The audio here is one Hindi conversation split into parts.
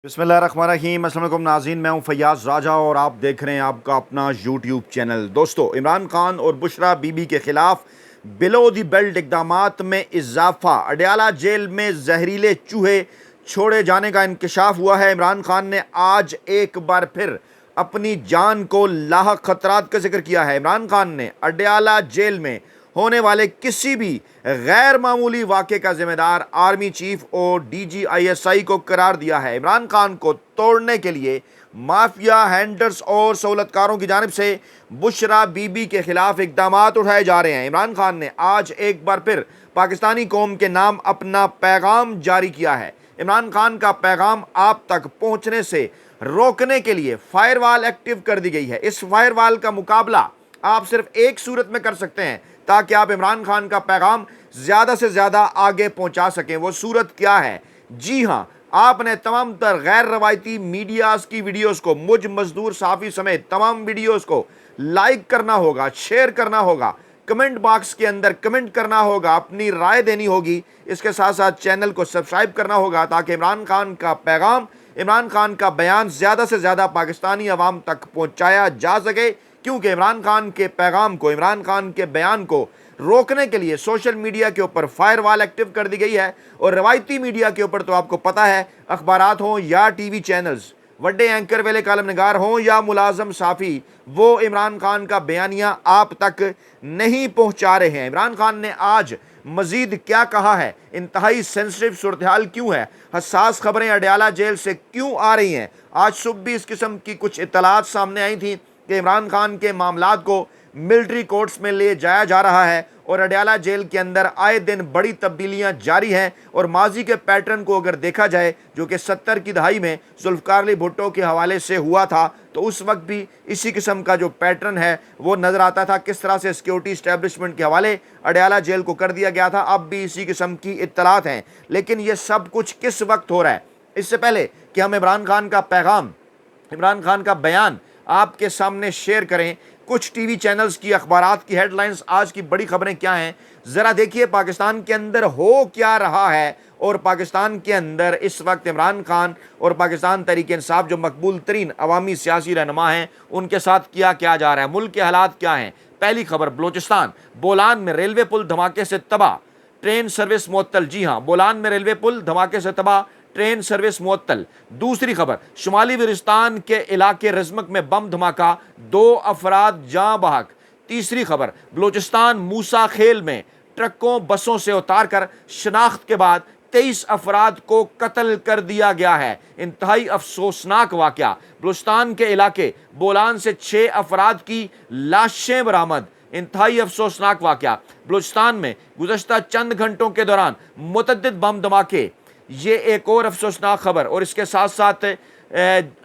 बिस्मिल्लाहिर्रहमानिर्रहीम। अस्सलाम वालेकुम नाज़रीन, मैं हूं फैयाज़ राजा और आप देख रहे हैं आपका अपना यूट्यूब चैनल। दोस्तों, इमरान खान और बुशरा बीबी के खिलाफ बिलो दी बेल्ट इक़दामात में इजाफा। अडयाला जेल में जहरीले चूहे छोड़े जाने का इंकशाफ हुआ है। इमरान खान ने आज एक बार फिर अपनी जान को लाहक खतरात का जिक्र किया है। इमरान खान ने अडयाला जेल में होने वाले किसी भी गैर मामूली वाक़े का जिम्मेदार आर्मी चीफ और DGISI को करार दिया है। इमरान खान को तोड़ने के लिए माफिया हैंडलर्स और सहूलतकारों की जानिब से बुशरा बीबी के खिलाफ इक़दामात उठाए जा रहे हैं। इमरान खान ने आज एक बार फिर पाकिस्तानी कौम के नाम अपना पैगाम जारी किया है। इमरान खान का पैगाम आप तक पहुंचने से रोकने के लिए फायरवॉल एक्टिव कर दी गई है। इस फायरवॉल का मुकाबला आप सिर्फ एक सूरत में कर सकते हैं ताकि आप इमरान खान का पैगाम ज़्यादा से ज़्यादा आगे पहुंचा सकें। वो सूरत क्या है? जी हां, आपने तमाम तर गैर रवायती मीडियाज़ की वीडियोज़ को, मुझ मजदूर साफ़ी समेत तमाम वीडियोज़ को लाइक करना होगा, शेयर करना होगा, कमेंट बॉक्स के अंदर कमेंट करना होगा, अपनी राय देनी होगी। इसके साथ साथ चैनल को सब्सक्राइब करना होगा ताकि इमरान खान का पैगाम, इमरान खान का बयान ज़्यादा से ज़्यादा पाकिस्तानी अवाम तक पहुँचाया जा सके। क्योंकि इमरान खान के पैगाम को, इमरान खान के बयान को रोकने के लिए सोशल मीडिया के ऊपर फायरवॉल एक्टिव कर दी गई है। और रवायती मीडिया के ऊपर तो आपको पता है, अखबारात हों या टीवी चैनल्स, वड्डे एंकर वाले कालम नगार हों या मुलाजम साफ़ी, वो इमरान खान का बयानिया आप तक नहीं पहुँचा रहे हैं। इमरान खान ने आज मजीद क्या कहा है, इंतहाई सेंसिटिव सूरत हाल क्यों है, हसास खबरें अडयाला जेल से क्यों आ रही हैं। आज सुबह भी इस किस्म की कुछ इत्तलात सामने आई थी कि इमरान खान के मामलात को मिलिट्री कोर्ट्स में ले जाया जा रहा है और अडयाला जेल के अंदर आए दिन बड़ी तब्दीलियां जारी हैं। और माजी के पैटर्न को अगर देखा जाए, जो कि 70 की दहाई में जुल्फ़िकार अली भुट्टो के हवाले से हुआ था, तो उस वक्त भी इसी किस्म का जो पैटर्न है वो नज़र आता था। किस तरह से सिक्योरिटी इस्टेब्लिशमेंट के हवाले अडयाला जेल को कर दिया गया था, अब भी इसी किस्म की इत्तलात हैं। लेकिन ये सब कुछ किस वक्त हो रहा है? इससे पहले कि हम इमरान खान का पैगाम, इमरान खान का बयान आपके सामने शेयर करें, कुछ टीवी चैनल्स की, अखबारात की हेडलाइंस, आज की बड़ी खबरें क्या हैं, ज़रा देखिए पाकिस्तान के अंदर हो क्या रहा है। और पाकिस्तान के अंदर इस वक्त इमरान खान और पाकिस्तान तहरीक इंसाफ, जो मकबूल तरीन अवामी सियासी रहनुमा हैं, उनके साथ किया क्या जा रहा है, मुल्क के हालात क्या हैं। पहली खबर, बलोचिस्तान बोलान में रेलवे पुल धमाके से तबाह, ट्रेन सर्विस मुअत्तल। जी हाँ, बोलान में रेलवे पुल धमाके से तबाह, ट्रेन सर्विस मुअत्तल। दूसरी खबर, शुमाली वजिरिस्तान के इलाके रजमक में बम धमाका, 2 अफराद जाँ बहक। तीसरी खबर, बलोचिस्तान मूसा खेल में ट्रकों बसों से उतार कर शनाख्त के बाद 23 अफराद को कत्ल कर दिया गया है। इंतहाई अफसोसनाक वाक़या, बलूचिस्तान के इलाके बोलान से 6 अफराद की लाशें बरामद। इंतहाई अफसोसनाक वाक़या, बलूचिस्तान में गुज़श्ता चंद घंटों के दौरान मुतअद्दिद बम धमाके। ये एक और अफसोसनाक खबर। और इसके साथ साथ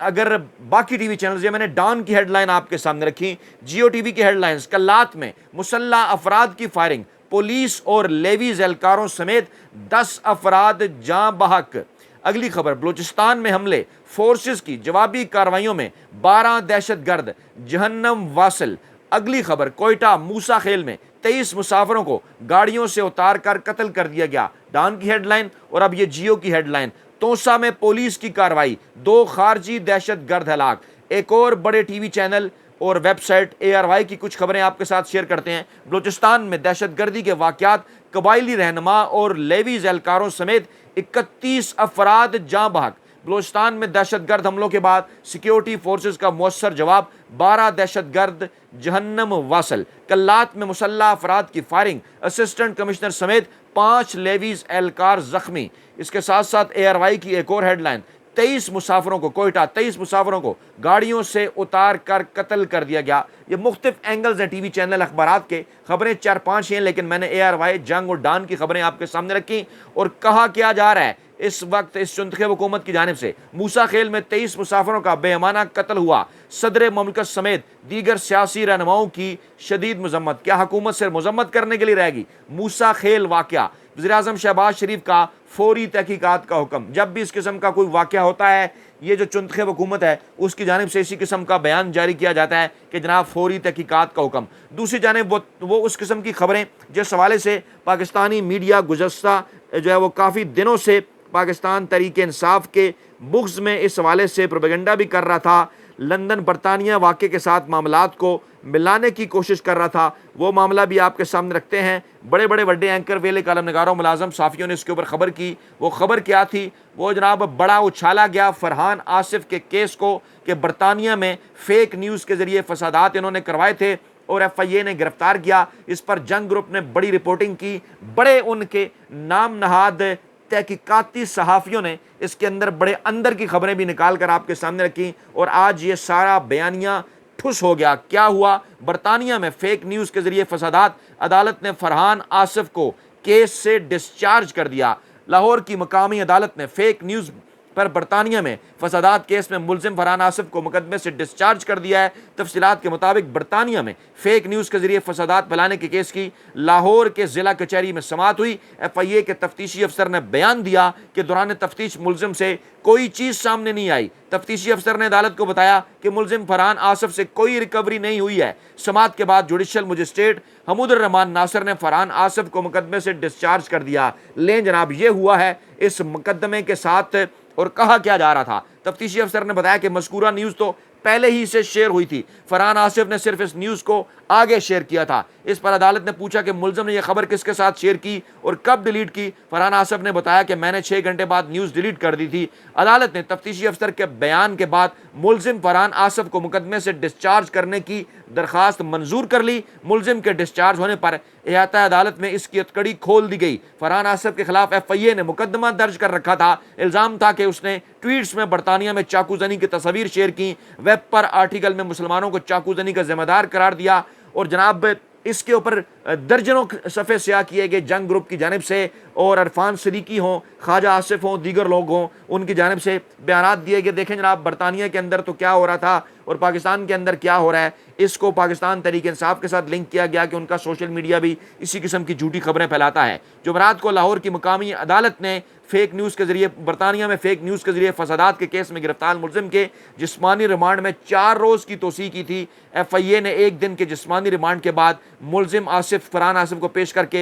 अगर बाकी टीवी चैनल्स, ये मैंने डॉन की हेडलाइन आपके सामने रखी, जियो टीवी की हेडलाइंस, कल्लात में मुसल्ला अफराद की फायरिंग, पुलिस और लेवीज एहलकारों समेत 10 अफराद जाँ बहक। अगली खबर, बलूचिस्तान में हमले, फोर्सेस की जवाबी कार्रवाइयों में 12 दहशतगर्द जहन्नम वासिल। अगली खबर, कोयटा मूसा खेल में 23 मुसाफिरों को गाड़ियों से उतार कर कत्ल कर दिया गया, डॉन की हेडलाइन। और अब ये जियो की हेडलाइन, तोसा में पुलिस की कार्रवाई, 2 खारजी दहशतगर्द हलाक। एक और बड़े टीवी चैनल और वेबसाइट ARY की कुछ खबरें आपके साथ शेयर करते हैं। बलूचिस्तान में दहशतगर्दी के वाक़यात, कबायली रहनुमा और लेवीज एहलकारों समेत 31 अफराद जाँ बहक। बलूचिस्तान में दहशतगर्द हमलों के बाद सिक्योरिटी फोर्सेस का मौसर जवाब, 12 दहशतगर्द जहन्नम वासल। कल्लात में मुसल्ला अफराद की फायरिंग, असिस्टेंट कमिश्नर समेत 5 लेवीज एहलकार जख्मी। इसके साथ साथ ARY की एक और हेडलाइन, 23 मुसाफिरों को, कोयटा 23 मुसाफिरों को गाड़ियों से उतार कर कत्ल कर दिया गया। ये मुख्तलिफ एंगल्स हैं टीवी चैनल अखबारात के, खबरें 4-5 हैं, लेकिन मैंने ARY, जंग और डॉन की खबरें आपके सामने रखी। और कहा क्या जा रहा है इस वक्त इस चुंतखे हुकूमत की जानिब से, मूसा खेल में 23 मुसाफिरों का बेईमाना कत्ल हुआ, सदर ममलकत समेत दीगर सियासी रहनुमाओं की शदीद मजम्मत। क्या हुकूमत सिर्फ मजम्मत करने के लिए रहेगी? मूसा खेल वाक़या, वज़ीर-ए-आज़म शहबाज शरीफ का फौरी तहकीकात का हुक्म। जब भी इस किस्म का कोई वाक़या होता है, ये जो चुंतखे हुकूमत है उसकी जानिब से इसी किस्म का बयान जारी किया जाता है कि जनाब फौरी तहकीकात का हुक्म। दूसरी जानिब वो उस किस्म की खबरें जिस हवाले से पाकिस्तानी मीडिया गुज़श्ता जो है वो काफ़ी दिनों से पाकिस्तान तहरीक इंसाफ के बुग्ज में इस हवाले से प्रोपेगेंडा भी कर रहा था। लंदन बरतानिया वाक़े के साथ मामलात को मिलाने की कोशिश कर रहा था। वो मामला भी आपके सामने रखते हैं। बड़े बड़े वड्डे एंकर, वेले कालम नगारों, मुलाजम साफ़ियों ने इसके ऊपर खबर की। वो खबर क्या थी? वो जनाब बड़ा उछाला गया फरहान आसिफ के केस को कि बरतानिया में फ़ेक न्यूज़ के ज़रिए फसादात इन्होंने करवाए थे और FIA ने गिरफ्तार किया। इस पर जंग ग्रुप ने बड़ी रिपोर्टिंग की। बड़े उनके नाम नहाद तहकीकाती सहाफ़ियों ने इसके अंदर बड़े अंदर की खबरें भी निकाल कर आपके सामने रखी और आज ये सारा बयानिया ठुस हो गया। क्या हुआ? बरतानिया में फ़ेक न्यूज़ के ज़रिए फसादात। अदालत ने फरहान आसिफ को केस से डिस्चार्ज कर दिया। लाहौर की मकामी अदालत ने फ़ेक न्यूज़ पर बरतानिया में फसादात केस में मुलजिम फरहान आसिफ को मुकदमे से डिस्चार्ज कर दिया है। तफसीलात के मुताबिक बरतानिया में फ़ेक न्यूज़ के ज़रिए फसादात फैलाने के केस की लाहौर के ज़िला कचहरी में समाअत हुई। FIA के तफ्तीशी अफसर ने बयान दिया कि दौरान तफ्तीश मुलजिम से कोई चीज़ सामने नहीं आई। तफ्तीशी अफसर ने अदालत को बताया कि मुलजिम फरहान आसिफ से कोई रिकवरी नहीं हुई है। समाअत के बाद जुडिशल मजिस्ट्रेट हमूदुर रहमान नासिर ने फरहान आसिफ को मुकदमे से डिस्चार्ज कर दिया। लें जनाब, ये हुआ है इस मुकदमे के साथ। और कहा क्या जा रहा था? तफ्तीशी अफसर ने बताया कि मज़कूरा न्यूज़ तो पहले ही से शेयर हुई थी। फरहान आसिफ ने सिर्फ इस न्यूज़ को आगे शेयर किया था। इस पर अदालत ने पूछा कि मुलजिम ने यह खबर किसके साथ शेयर की और कब डिलीट की? फरहान आसिफ ने बताया कि मैंने 6 घंटे बाद न्यूज़ डिलीट कर दी थी। अदालत ने तफ्तीशी अफसर के बयान के बाद मुलजिम फरहान आसिफ को मुकदमे से डिस्चार्ज करने की दरख्वास्त मंजूर कर ली। मुलजिम के डिस्चार्ज होने पर एहता अदालत में इसकी अतकड़ी खोल दी गई। फरहान आसिफ के खिलाफ FIA ने मुकदमा दर्ज कर रखा था। इल्ज़ाम था कि उसने ट्वीट्स में बरतानिया में चाकूजनी की तस्वीर शेयर की, वेब पर आर्टिकल में मुसलमानों को चाकूजनी का जिम्मेदार करार दिया और जनाब इसके ऊपर दर्जनों सफ़े स्याह किए गए जंग ग्रुप की जानिब से और अरफान सदीकी हों, ख्वाजा आसिफ हों, दीगर लोग हों, उनकी जानिब से बयानात दिए गए। देखें जनाब, बरतानिया के अंदर तो क्या हो रहा था और पाकिस्तान के अंदर क्या हो रहा है, इसको पाकिस्तान तहरीक इंसाफ के साथ लिंक किया गया कि उनका सोशल मीडिया भी इसी किस्म की झूठी खबरें फैलाता है। जुमेरात को लाहौर की मुकामी अदालत ने फ़ेक न्यूज़ के ज़रिए बरतानिया में फ़ेक न्यूज़ के ज़रिए फसादात के केस में गिरफ्तार मुलजिम के जिस्मानी रिमांड में 4 रोज़ की तोसी की थी। FIA ने 1 दिन के जिस्मानी रिमांड के बाद मुलजिम फरहान आसिफ को पेश करके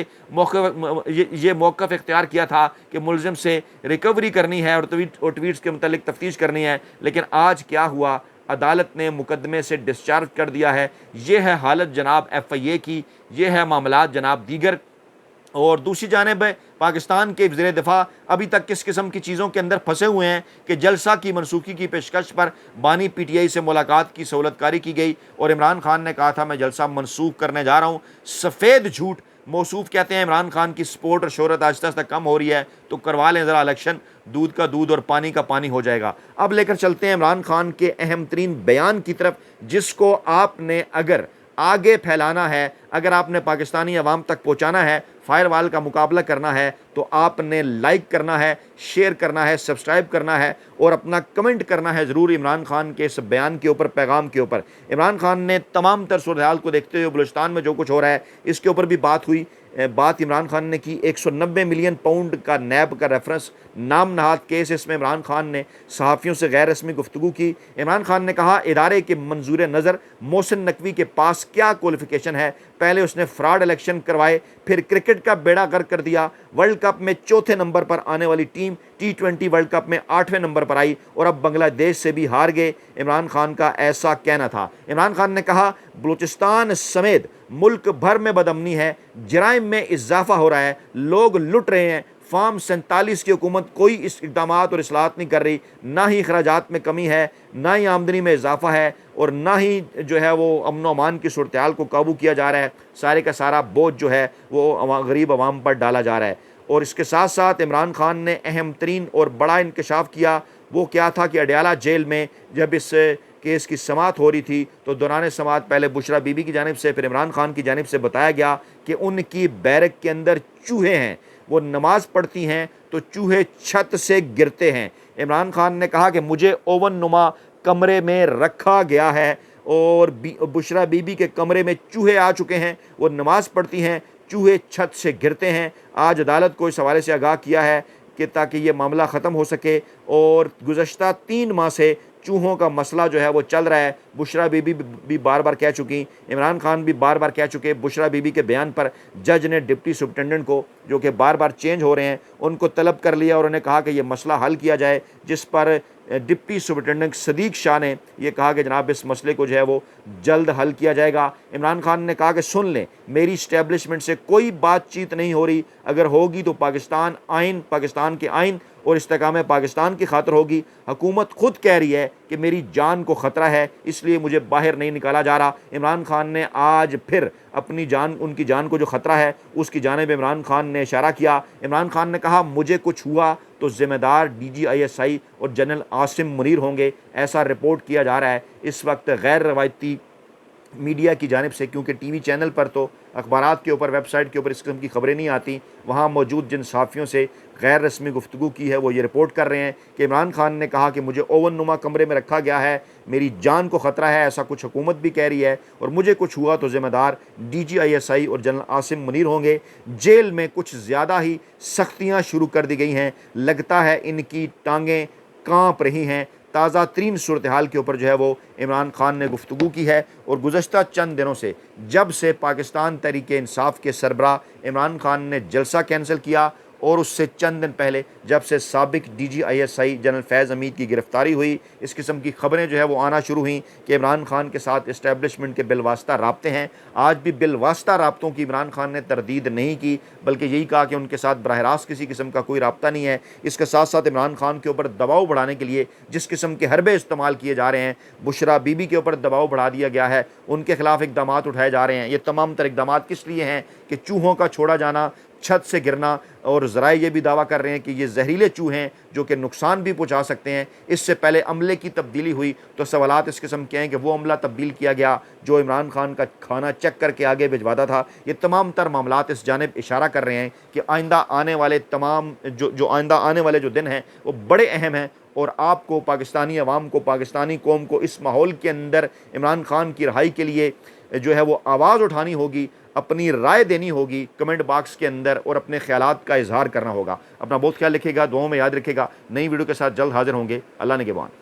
ये मौक़िफ़ इख्तियार किया था कि मुलजिम से रिकवरी करनी है और ट्वीट्स के मुतालिक तफ्तीश करनी है। लेकिन आज क्या हुआ? अदालत ने मुकदमे से डिस्चार्ज कर दिया है। ये है हालत जनाब FIA की, ये है मामलात जनाब दीगर। और दूसरी जानिब पाकिस्तान के वज़ीर दिफा अभी तक किस किस्म की चीज़ों के अंदर फंसे हुए हैं कि जलसा की मनसूखी की पेशकश पर बानी PTI से मुलाकात की सहूलतकारी की गई और इमरान खान ने कहा था मैं जलसा मनसूख करने जा रहा हूँ। सफ़ेद झूठ मौसूफ कहते हैं। इमरान खान की सपोर्ट और शोहरत आहिस्ता आहिस्ता कम हो रही है तो करवा लें ज़रा इलेक्शन, दूध का दूध और पानी का पानी हो जाएगा। अब लेकर चलते हैं इमरान खान के अहम तरीन बयान की तरफ, जिसको आपने अगर आगे फैलाना है, अगर आपने पाकिस्तानी अवाम तक पहुँचाना है, फायरवाल का मुकाबला करना है, तो आपने लाइक करना है, शेयर करना है, सब्सक्राइब करना है और अपना कमेंट करना है ज़रूर इमरान खान के इस बयान के ऊपर, पैगाम के ऊपर। इमरान खान ने तमाम तर सूरत हाल को देखते हुए बलूचिस्तान में जो कुछ हो रहा है इसके ऊपर भी बात हुई। बात इमरान खान ने की 190 मिलियन पाउंड का नैब का रेफरेंस नाम नहाद केस, इसमें इमरान खान ने सहाफ़ियों से गैर रस्मी गुफ्तगू की। इमरान खान ने कहा इदारे के मंजूर नज़र मोहसिन नकवी के पास क्या क्वालिफिकेशन है, पहले उसने फ्रॉड इलेक्शन करवाए, फिर क्रिकेट का बेड़ा गर्क कर दिया, वर्ल्ड कप में 4थे नंबर पर आने वाली टीम T20 वर्ल्ड कप में 8वें नंबर पर आई और अब बांग्लादेश से भी हार गए। इमरान खान का ऐसा कहना था। इमरान खान ने कहा बलूचिस्तान समेत मुल्क भर में बदअमनी है, जराइम में इजाफा हो रहा है, लोग लुट रहे हैं। फार्म 47 की हुकूमत कोई इस इक़दामात और इस्लाहत नहीं कर रही, ना ही अखराजात में कमी है, ना ही आमदनी में इजाफा है और ना ही जो है वो अमन अमान की सूरत हाल को काबू किया जा रहा है। सारे का सारा बोझ जो है वो गरीब अवाम पर डाला जा रहा है। और इसके साथ साथ इमरान खान ने अहम तरीन और बड़ा इंकशाफ किया। वो क्या था कि अडयाला जेल में जब इस केस की समाअत हो रही थी तो दौरान समाअत पहले बुशरा बीबी की जानिब से फिर इमरान खान की जानिब से बताया गया कि उनकी बैरक के अंदर चूहे हैं, वो नमाज़ पढ़ती हैं तो चूहे छत से गिरते हैं। इमरान खान ने कहा कि मुझे ओवन नुमा कमरे में रखा गया है और बुशरा बीबी के कमरे में चूहे आ चुके हैं, वो नमाज़ पढ़ती हैं, चूहे छत से गिरते हैं। आज अदालत को इस हवाले से आगाह किया है कि ताकि ये मामला ख़त्म हो सके और गुज़श्ता 3 माह से चूहों का मसला जो है वो चल रहा है। बुशरा बीबी भी बार बार कह चुकी, इमरान खान भी बार बार कह चुके। बुशरा बीबी के बयान पर जज ने डिप्टी सुप्रिटेंडेंट को, जो कि बार बार चेंज हो रहे हैं, उनको तलब कर लिया और उन्हें कहा कि ये मसला हल किया जाए, जिस पर डिप्टी सुपरिटेंडेंट सदीक शाह ने यह कहा कि जनाब इस मसले को जो है वो जल्द हल किया जाएगा। इमरान खान ने कहा कि सुन लें, मेरी इस्टेब्लिशमेंट से कोई बातचीत नहीं हो रही, अगर होगी तो पाकिस्तान के आइन और इस्तेकाम पाकिस्तान की खातिर होगी। हुकूमत खुद कह रही है कि मेरी जान को ख़तरा है, इसलिए मुझे बाहर नहीं निकाला जा रहा। इमरान खान ने आज फिर अपनी जान, उनकी जान को जो ख़तरा है उसकी जानिब इमरान खान ने इशारा किया। इमरान खान ने कहा मुझे कुछ हुआ तो ज़िम्मेदार DGISI और जनरल आसिम मुनीर होंगे, ऐसा रिपोर्ट किया जा रहा है इस वक्त गैर रवायती मीडिया की जानिब से, क्योंकि TV चैनल पर तो अखबारात के ऊपर, वेबसाइट के ऊपर इस किस्म की खबरें नहीं आती। वहाँ मौजूद जिन सहाफ़ियों से गैर रस्मी गुफ्तगू की है वो ये रिपोर्ट कर रहे हैं कि इमरान खान ने कहा कि मुझे ओवन नुमा कमरे में रखा गया है, मेरी जान को ख़तरा है, ऐसा कुछ हुकूमत भी कह रही है, और मुझे कुछ हुआ तो ज़िम्मेदार DGISI और जनरल आसिम मुनीर होंगे। जेल में कुछ ज़्यादा ही सख्तियाँ शुरू कर दी गई हैं, लगता है इनकी टांगें काँप रही हैं। ताज़ा तरीन सूरत हाल के ऊपर जो है वो इमरान खान ने गुफ्तगू की है, और गुज़श्ता चंद दिनों से जब से पाकिस्तान तहरीक इंसाफ के सरबराह इमरान खान ने जलसा कैंसिल किया, और उससे चंद दिन पहले जब से साबिक DGISI जनरल फैज़ हमीद की गिरफ़्तारी हुई, इस किस्म की ख़बरें जो है वो आना शुरू हुई कि इमरान खान के साथ इस्टेब्लिशमेंट के बिलवास्ता राब्ते हैं। आज भी बिलवास्ता राब्तों की इमरान खान ने तरदीद नहीं की, बल्कि यही कहा कि उनके साथ बराह रास्त किसी किस्म का कोई राब्ता नहीं है। इसके साथ साथ इमरान खान के ऊपर दबाव बढ़ाने के लिए जिस किस्म के हरबे इस्तेमाल किए जा रहे हैं, बुशरा बीबी के ऊपर दबाव बढ़ा दिया गया है, उनके खिलाफ इकदाम उठाए जा रहे हैं। ये तमाम तर इकदाम किस लिए हैं कि चूहों का छोड़ा जाना, छत से गिरना, और ज़राए ये भी दावा कर रहे हैं कि ये जहरीले चूहे हैं जो कि नुकसान भी पहुंचा सकते हैं। इससे पहले अमले की तब्दीली हुई तो सवालात इस किस्म के हैं कि वो अमला तब्दील किया गया जो इमरान खान का खाना चेक करके आगे भिजवाता था। ये तमाम तर मामलात इस जानिब इशारा कर रहे हैं कि आइंदा आने वाले आइंदा आने वाले जो दिन हैं वो बड़े अहम हैं, और आपको, पाकिस्तानी अवाम को, पाकिस्तानी कौम को इस माहौल के अंदर इमरान खान की रहाई के लिए जो है वो आवाज़ उठानी होगी, अपनी राय देनी होगी कमेंट बॉक्स के अंदर, और अपने ख्यालात का इजहार करना होगा। अपना बहुत ख्याल रखिएगा, दुआओं में याद रखिएगा। नई वीडियो के साथ जल्द हाजिर होंगे। अल्लाह ने के बाद।